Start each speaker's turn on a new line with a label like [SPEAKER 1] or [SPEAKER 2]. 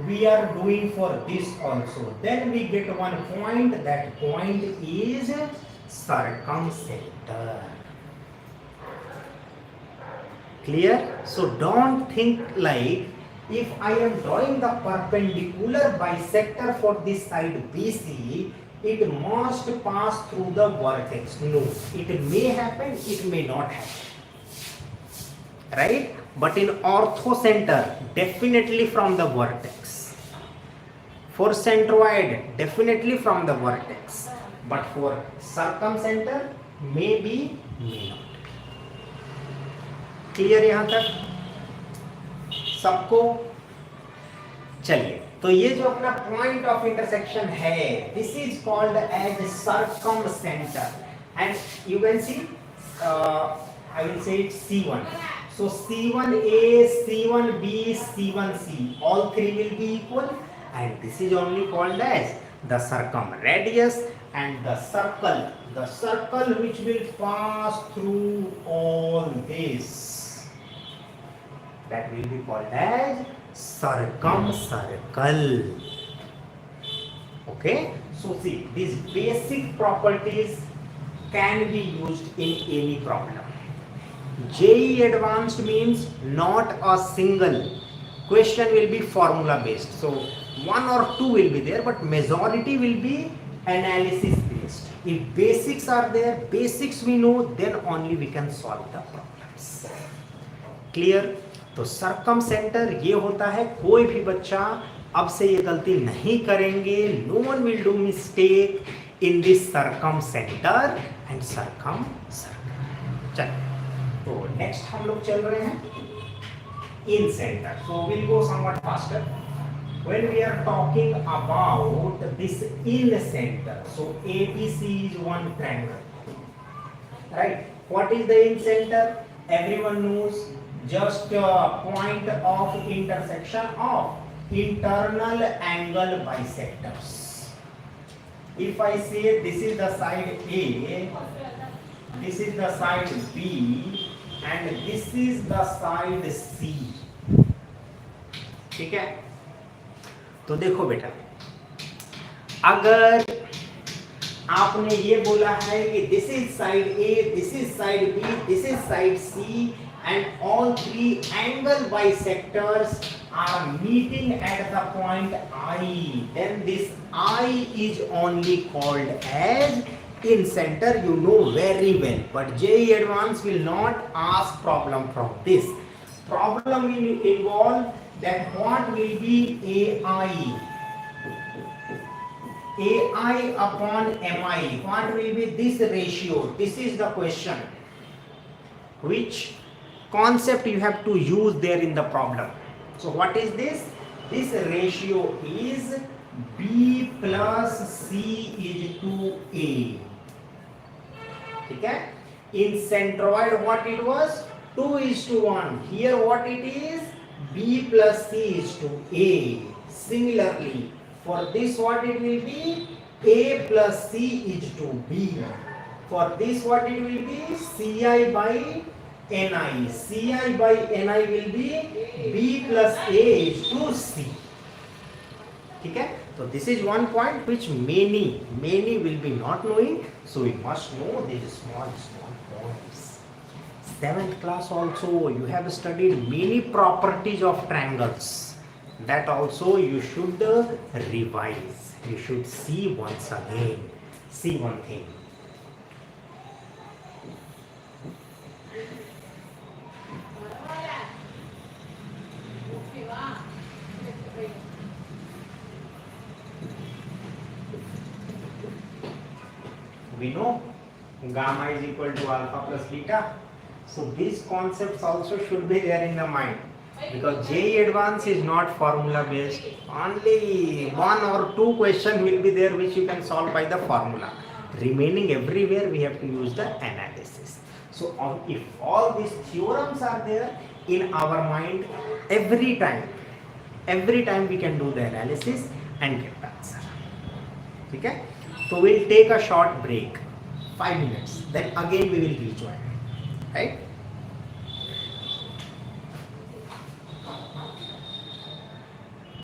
[SPEAKER 1] we are doing for this also. Then we get one point. That point is circumcenter. Clear? So don't think like if I am drawing the perpendicular bisector for this side BC, it must pass through the vertex. No, it may happen, it may not happen. Right? But in orthocenter, definitely from the vertex. For centroid, definitely from the vertex. But for circumcenter, maybe, may not. Clear यहां तक सबको? चलिए, तो ये जो अपना point of intersection है, this is called as circumcenter and you can see I will say it C1. So C1A, C1B, C1C, all three will be equal, and this is only called as the circumradius, and the circle which will pass through all this, that will be called as circumcircle. Okay, so see, these basic properties can be used in any problem. JEE advanced means not a single question will be formula based. So one or two will be there, but majority will be analysis based. If basics are there, basics we know, then only we can solve the problems. Clear? तो circumcenter ये होता है, कोई भी बच्चा अब से ये गलती नहीं करेंगे. No one will do mistake in this circumcenter and circumcircle. चलिए, तो नेक्स्ट हम लोग चल रहे हैं incenter. So will go somewhat faster. When we are talking about this incenter, so ABC is one triangle, right? What is the in center? Everyone knows, just point of intersection of internal angle bisectors. If I say this is the side A, this is the side B, and this is the side C. ठीक है? तो देखो बेटा, अगर आपने ये बोला है कि this is side A, this is side B, this is side C, and all three angle bisectors are meeting at the point I, then this I is only called as in center. You know very well, but JEE Advanced will not ask problem from this. Problem will involve that what will be AI upon MI, what will be this ratio? This is the question. Which concept you have to use there in the problem? So what is this? This ratio is B plus C is to A. ठीक है? In centroid what it was? 2:1. Here what it is? B plus C is to A. Similarly, for this what it will be? A plus C is to B. For this what it will be? Ci by Ni. Ci by Ni will be B plus A is to C. ठीक है? So this is one point which many will be not knowing, so we must know these small points. 7th class also you have studied many properties of triangles, that also you should revise. You should see once again. See one thing. We know gamma is equal to alpha plus beta. So these concepts also should be there in the mind, because JEE Advanced is not formula based. Only one or two questions will be there which you can solve by the formula. Remaining everywhere we have to use the analysis. So if all these theorems are there in our mind, every time we can do the analysis and get the answer. Okay? So we'll take a short break, 5 minutes, then again we will rejoin, right?